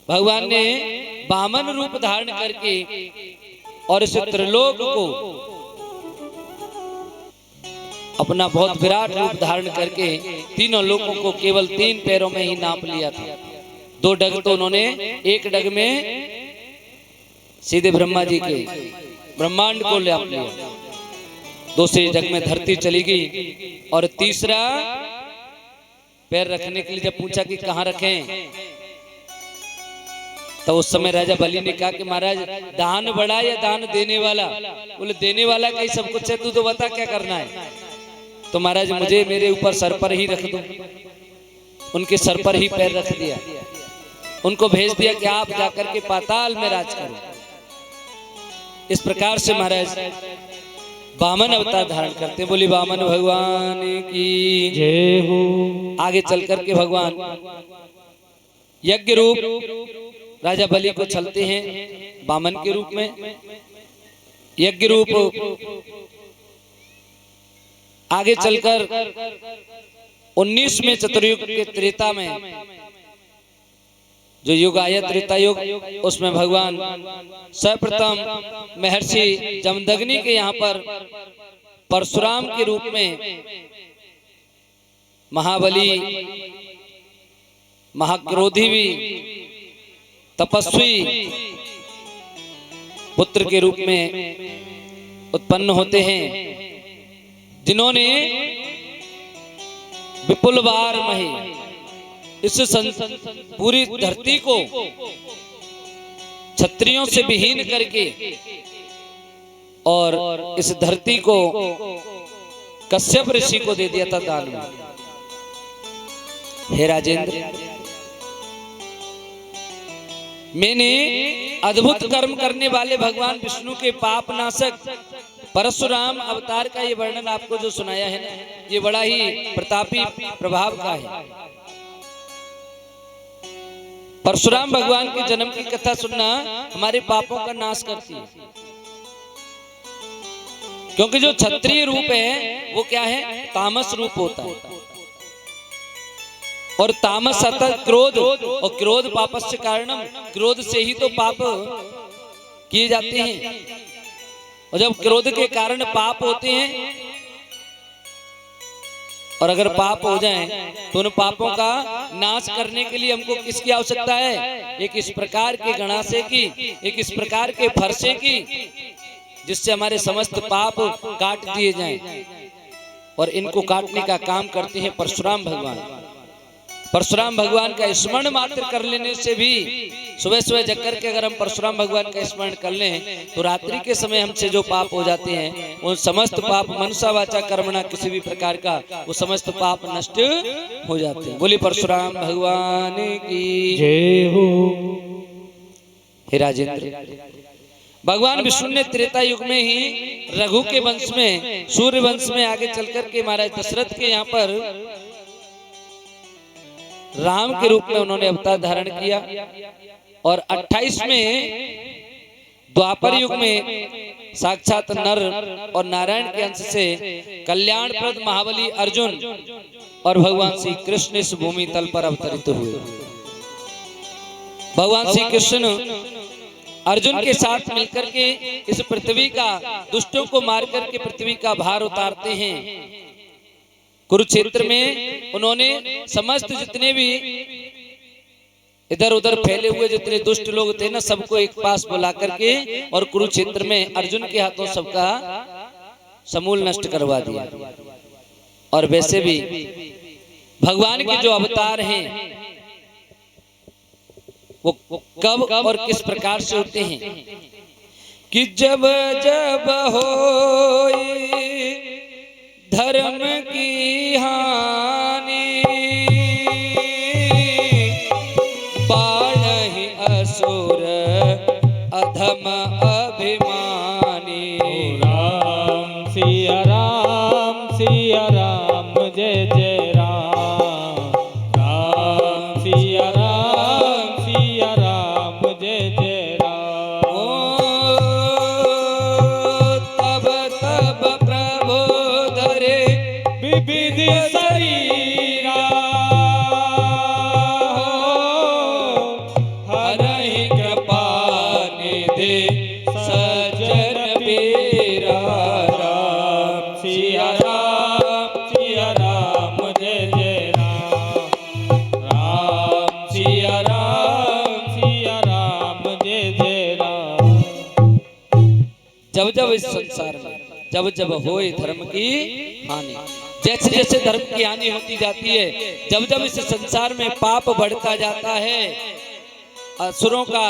भगवान ने वामन रूप धारण करके और इस त्रिलोक को अपना बहुत विराट रूप धारण करके तीनों लोगों को केवल 3 पैरों में ही नाप लिया था। 2 डग तो उन्होंने, एक डग में सीधे ब्रह्मा जी के ब्रह्मांड को नाप लिया, दूसरे डग में धरती चली गई और तीसरा पैर रखने के लिए जब पूछा कि कहाँ रखें, तो उस समय राजा बलि ने कहा कि महाराज दान बड़ा या दान देने वाला? बोले देने वाला का ही सब कुछ है, तू तो बता क्या करना है। तो महाराज मुझे मेरे ऊपर सर पर ही रख दो। उनके सर पर ही पैर रख दिया, उनको भेज दिया कि आप जाकर के पाताल में राज करो। इस प्रकार से महाराज वामन अवतार धारण करते। बोली वामन भगवान की जय हो। आगे चल करके भगवान यज्ञ रूप राजा बलि को चलते हैं वामन के रूप में। यज्ञ रूप आगे चलकर 19वें चतुर्युग के त्रेता में जो युग आया त्रेता युग, उसमें भगवान सर्वप्रथम महर्षि जमदग्नि के यहाँ पर परशुराम के रूप में महाबली महाक्रोधी भी तपस्वी पुत्र के रूप में उत्पन्न होते हैं, जिन्होंने विपुल वार मही इस पूरी धरती को क्षत्रियों से विहीन करके और इस धरती को कश्यप ऋषि को दे दिया था दान में। हे राजेंद्र, मैंने अद्भुत कर्म करने वाले भगवान विष्णु के पाप नाशक परशुराम अवतार का ये वर्णन आपको जो सुनाया है ना, ये बड़ा ही प्रतापी प्रभाव का है। परशुराम भगवान के जन्म की कथा सुनना हमारे पापों का नाश करती है, क्योंकि जो क्षत्रिय रूप है वो क्या है? तामस रूप होता है, और तामस अर्थात क्रोध, और क्रोध पापस्य कारणम, क्रोध से ही तो पाप किए जाते हैं। और जब क्रोध के कारण पाप होते हैं, और अगर पाप हो जाएं तो उन पापों का नाश करने के लिए हमको किसकी आवश्यकता है? एक इस प्रकार के गणासे की, एक इस प्रकार के फरसे की, जिससे हमारे समस्त पाप काट दिए जाएं। और इनको काटने का काम करते हैं परशुराम भगवान। परशुराम भगवान का स्मरण मात्र कर लेने से भी, सुबह सुबह जग करके अगर हम परशुराम भगवान का स्मरण कर लें तो रात्रि के समय हमसे जो पाप हो जाते हैं, वो समस्त पाप मनसा वाचा कर्मणा किसी भी प्रकार का, वो समस्त पाप नष्ट हो जाते हैं। बोली परशुराम भगवान की जय हो। हे राजेंद्र, भगवान विष्णु ने त्रेता युग में ही रघु के वंश में, सूर्य वंश में आगे चल करके महाराज दशरथ के यहाँ पर राम के रूप में उन्होंने अवतार धारण किया। और 28वें द्वापर युग में साक्षात नर और नारायण के अंश से कल्याणप्रद महाबली अर्जुन और भगवान श्री कृष्ण इस भूमि तल पर अवतरित हुए। भगवान श्री कृष्ण अर्जुन के साथ मिलकर के इस पृथ्वी का, दुष्टों को मार करके पृथ्वी का भार उतारते हैं। कुरुक्षेत्र में उन्होंने समस्त जितने भी इधर उधर फैले हुए जितने दुष्ट लोग थे ना, सबको एक पास बुला करके और कुरुक्षेत्र में अर्जुन के हाथों सबका समूल नष्ट करवा दिया। और वैसे भी भगवान के जो अवतार हैं वो कब और किस प्रकार से होते हैं कि जब जब होई धर्म की हानि, बाढ़हि असुर अधम अभिमानी। राम सिया राम सिया राम जय जय राम, राम सिया राम जय जय राम। तब तब प्रभु धरे विविध शरीरा, हर जब जब इस संसार में जब जब होए धर्म की हानि, जैसे जैसे धर्म की हानि होती जाती है, जब जब इस संसार में पाप बढ़ता जाता है, असुरों का,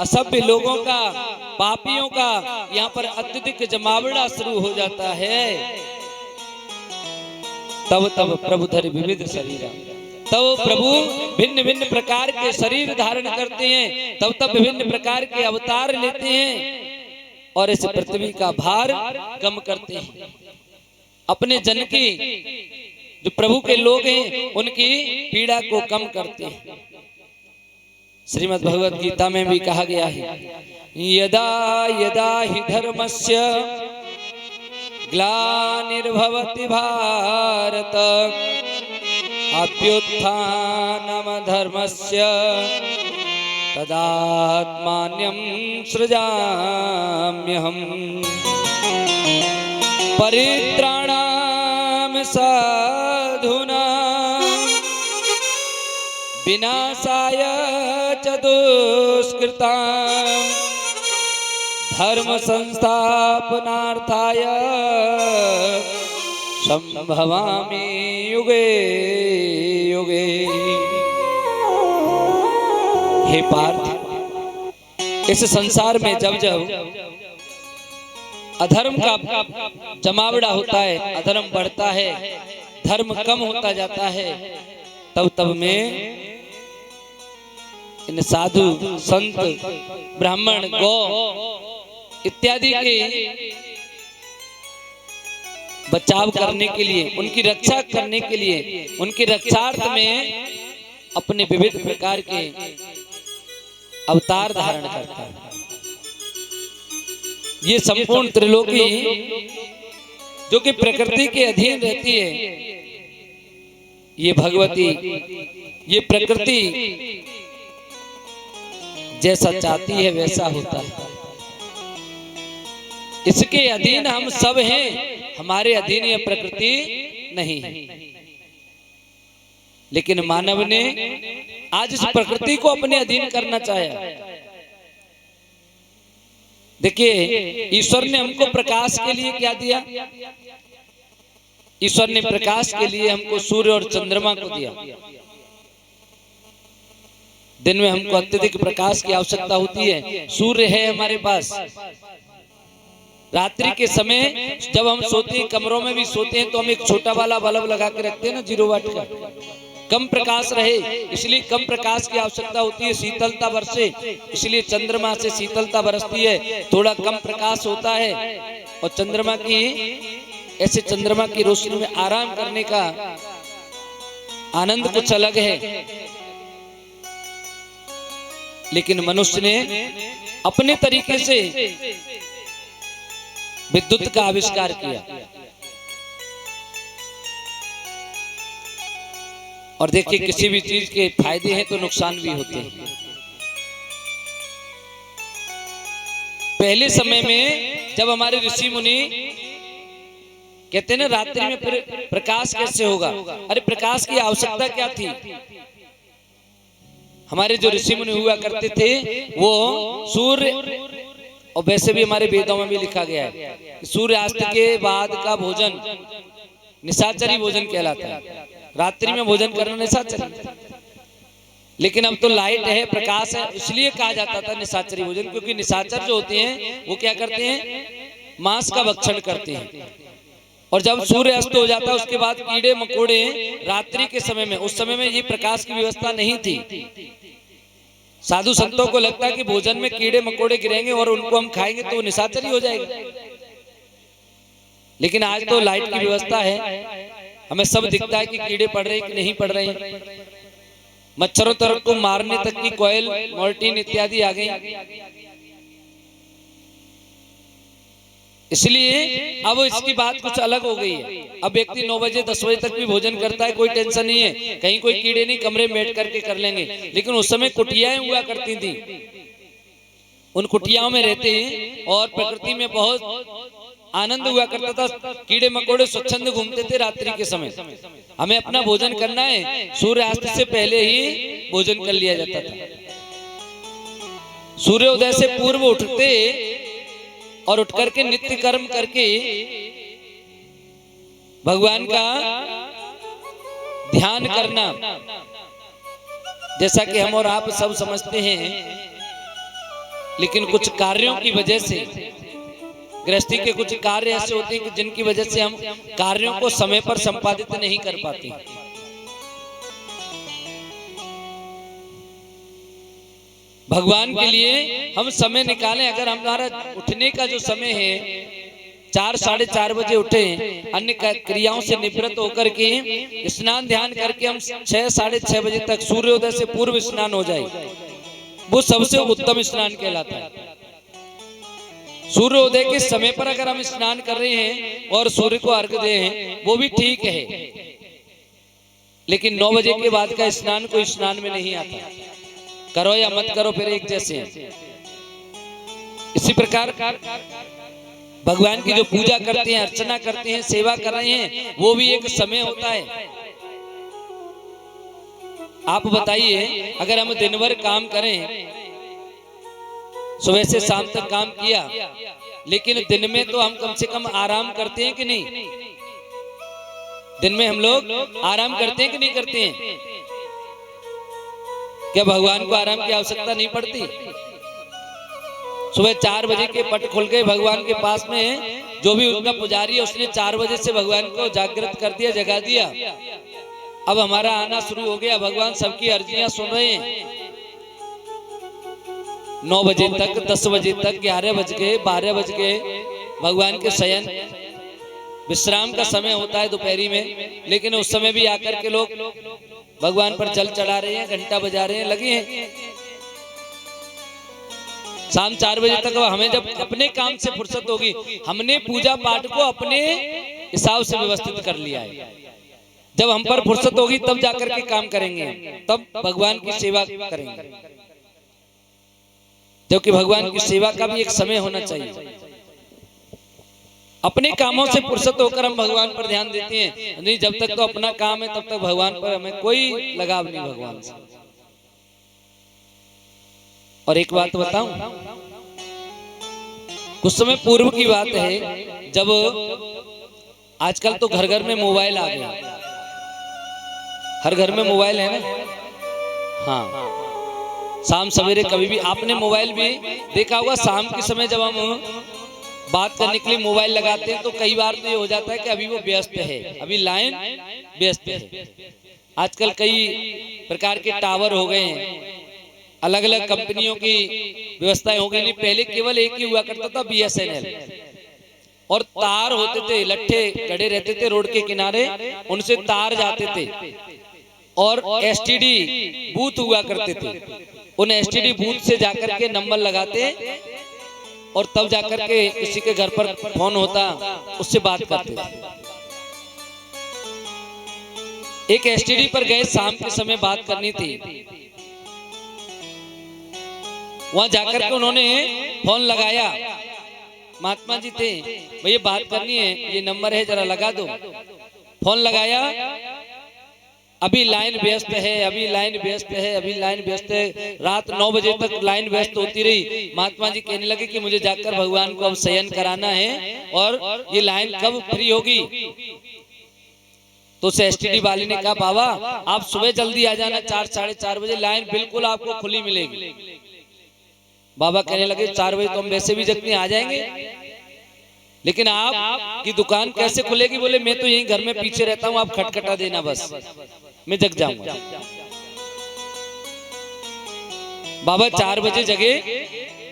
असभ्य लोगों का, पापियों का यहाँ पर अत्यधिक जमावड़ा शुरू हो जाता है, तब तब प्रभु धरि विविध शरीर, तब प्रभु भिन्न भिन्न प्रकार के शरीर धारण करते हैं, तब तब विभिन्न प्रकार के अवतार लेते हैं और इस पृथ्वी का भार कम करते हैं। अपने जन की, जो प्रभु के लोग हैं, उनकी पीड़ा को कम करते हैं। श्रीमद् भगवत गीता में भी कहा गया है, यदा यदा हि धर्मस्य ग्लानिर्भवति भारत अभ्युत्थानम धर्मस्य तदात्मान्यं सृजाम्यहम् परित्राणाय साधूनां विनाशाय च दुष्कृतां धर्म संस्थापनार्थाय संभवामि युगे युगे। हे पार्थ, इस संसार में जब जब अधर्म का जमावड़ा होता है, अधर्म बढ़ता है, धर्म कम होता जाता है, तब तब में इन साधु संत ब्राह्मण गौ इत्यादि के बचाव करने के लिए, उनकी रक्षा करने के लिए, उनकी रक्षार्थ में अपने विविध प्रकार के अवतार धारण करता है। ये संपूर्ण त्रिलोकी जो कि प्रकृति के अधीन रहती है, ये भगवती, ये प्रकृति जैसा चाहती है वैसा होता है। इसके अधीन हम सब हैं, हमारे अधीन ये प्रकृति नहीं है। लेकिन मानव ने आज इस प्रकृति को अपने अधीन करना चाहा। देखिए, ईश्वर ने हमको प्रकाश के लिए क्या दिया? ईश्वर ने प्रकाश के लिए हमको सूर्य और चंद्रमा को दिया। दिन में हमको अत्यधिक प्रकाश की आवश्यकता होती है, सूर्य है हमारे पास। रात्रि के समय जब हम सोते हैं, कमरों में भी सोते हैं, तो हम एक छोटा वाला बल्ब लगा के रखते हैं ना, 0 वाट का, कम प्रकाश रहे, इसलिए कम प्रकाश की आवश्यकता होती है। शीतलता बरसे, इसलिए चंद्रमा से शीतलता बरसती है, थोड़ा कम प्रकाश होता है। और चंद्रमा की, ऐसे चंद्रमा की रोशनी में आराम करने का आनंद कुछ अलग है। लेकिन मनुष्य ने अपने तरीके से विद्युत का आविष्कार किया, और देखिए किसी भी चीज के फायदे हैं तो नुकसान भी होते हैं। पहले समय में जब हमारे ऋषि मुनि कहते हैं ना, रात्रि में प्रकाश कैसे होगा? अरे प्रकाश की आवश्यकता क्या थी? हमारे जो ऋषि मुनि हुआ करते थे वो सूर्य, और वैसे भी हमारे वेदों में भी लिखा गया है कि सूर्यास्त के बाद का भोजन निशाचरी भोजन कहलाता है। रात्रि में भोजन करना निशाचरी। लेकिन अब तो लाइट है, प्रकाश है, इसलिए कहा जाता था निशाचरी भोजन, क्योंकि निशाचर जो होते हैं वो क्या करते हैं? मांस का भक्षण करते हैं। और जब सूर्य अस्त हो जाता है उसके बाद कीड़े मकोड़े रात्रि के समय में, उस समय में ये प्रकाश की व्यवस्था नहीं थी। साधु संतों को लगता है कि भोजन में कीड़े मकोड़े गिरेंगे और उनको हम खाएंगे तो निशाचरी हो जाएगा। लेकिन आज तो लाइट की व्यवस्था है, हमें सब दिखता है कि कीड़े पड़ रहे हैं कि नहीं पड़ रहे हैं। मच्छरों तरफ को मारने तक की कोयल, मॉर्टिन इत्यादि आ गई। इसलिए अब इसकी बात कुछ अलग हो गई है। अब व्यक्ति 9 बजे 10 बजे तक भी भोजन करता है, कोई टेंशन नहीं है, कहीं कोई कीड़े नहीं, कमरे में बैठ करके कर लेंगे। लेकिन उस समय कुटियाएं हुआ करती थी, उन कुटियाओं में रहते हैं और प्रकृति में बहुत आनंद हुआ करता था। कीड़े मकोड़े स्वच्छंद घूमते थे रात्रि के समय। हमें अपना भोजन करना है, सूर्यास्त से पहले ही भोजन कर लिया जाता था। सूर्योदय से पूर्व उठते और उठ करके नित्य कर्म करके भगवान का ध्यान करना, जैसा कि हम और आप सब समझते हैं, लेकिन कुछ कार्यों की वजह से, गृहस्थी के कुछ कार्य ऐसे होते हैं कि जिनकी वजह से हम कार्यों को समय पर संपादित नहीं कर पाते। भगवान के लिए हम समय निकालें। अगर हमारा उठने का जो समय है 4 साढ़े 4 बजे उठे, अन्य क्रियाओं से निवृत्त होकर के स्नान ध्यान करके हम 6 साढ़े 6 बजे तक सूर्योदय से पूर्व स्नान हो जाए, वो सबसे उत्तम स्नान कहलाता है। सूर्योदय के समय पर अगर हम स्नान कर रहे हैं और सूर्य को अर्घ्य दे हैं, वो भी ठीक है, लेकिन 9 बजे के बाद का स्नान कोई स्नान में नहीं आता। करो या मत करो फिर एक जैसे हैं। इसी प्रकार भगवान की जो पूजा करते हैं, अर्चना करते हैं, सेवा कर रहे हैं, वो भी एक समय होता है। आप बताइए, अगर हम दिन भर काम करें, सुबह से शाम तक काम किया, लेकिन दिन में तो हम कम से कम आराम करते हैं कि नहीं? दिन में हम लोग आराम करते हैं कि नहीं करते हैं? क्या भगवान को आराम की आवश्यकता नहीं पड़ती? सुबह 4 बजे के पट खुल गए भगवान के पास में, जो भी उनका पुजारी है उसने 4 बजे से भगवान को जागृत कर दिया, जगा दिया। अब हमारा आना शुरू हो गया, भगवान सबकी अर्जियां सुन रहे हैं। 9 बजे तक, 10 बजे तक, 11 बज गए, 12 बज गए, भगवान के शयन विश्राम का समय होता है दोपहरी में, लेकिन उस समय भी आकर के लोग भगवान पर जल चढ़ा रहे हैं, घंटा बजा रहे हैं, लगे हैं। शाम 4 बजे तक हमें जब अपने काम से फुर्सत होगी, हमने पूजा पाठ को अपने हिसाब से व्यवस्थित कर लिया है। जब हम पर फुर्सत होगी तब जाकर के काम करेंगे, तब भगवान की सेवा करेंगे, क्योंकि भगवान की सेवा का भी एक समय होना चाहिए। अपने कामों से फुर्सत होकर हम भगवान पर ध्यान देते हैं, नहीं जब तक तो अपना काम है तब तक भगवान पर हमें कोई लगाव नहीं भगवान से। और एक बात बताऊं, कुछ समय पूर्व की बात है, जब आजकल तो घर घर में मोबाइल आ गया, हर घर में मोबाइल है ना। हाँ, शाम सवेरे कभी भी आपने मोबाइल भी देखा होगा, शाम के समय जब हम बात करने के लिए मोबाइल लगाते हैं तो कई बार तो ये हो जाता है कि अभी वो व्यस्त है, अभी लाइन व्यस्त है। आजकल कई प्रकार के टावर हो गए हैं, अलग अलग कंपनियों की व्यवस्थाएं हो गई। पहले केवल एक ही हुआ करता था, BSNL, और तार होते थे, लट्ठे गड़े रहते थे रोड के किनारे, उनसे तार जाते थे, और STD बूथ हुआ करते थे। उन STD बूथ से जाकर के नंबर लगाते और तब जाकर के किसी के घर पर फोन होता, उससे बात करते। एक STD पर गए, शाम के समय बात करनी थी, वहां जाकर के उन्होंने फोन लगाया, महात्मा जी थे, भैया बात करनी है, ये नंबर है जरा लगा दो। फोन लगाया, अभी लाइन व्यस्त है, अभी लाइन व्यस्त है, अभी लाइन व्यस्त है। रात 9 बजे तक लाइन व्यस्त होती रही। महात्मा जी कहने लगे कि मुझे जाकर भगवान को अब शयन कराना है और ये लाइन कब फ्री होगी। तो उसे STD वाले ने कहा, बाबा आप सुबह जल्दी आ जाना, 4 साढ़े 4 बजे लाइन बिल्कुल आपको खुली मिलेगी। बाबा कहने लगे 4 बजे तो हम वैसे भी जगने आ जाएंगे, लेकिन आप की दुकान कैसे खुलेगी? बोले मैं तो यहीं घर में पीछे रहता हूँ, आप खटखटा देना बस, मैं जग जाऊंगा। बाबा 4 बजे जगे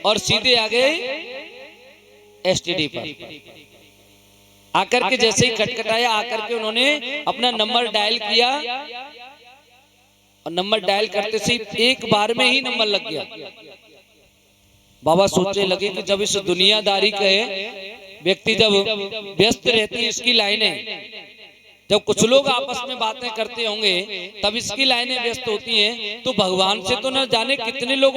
और सीधे आ गए STD पर। आकर के जैसे ही खटखटाया, आकर के उन्होंने अपना नंबर डायल किया, और नंबर डायल करते से एक बार में ही नंबर लग गया। बाबा सोचने लगे कि जब इस दुनियादारी के व्यक्ति जब व्यस्त रहती है इसकी लाइनें, जब कुछ लोग आपस में बातें करते होंगे तब इसकी लाइनें व्यस्त होती हैं, तो भगवान से तो न जाने कितने लोगों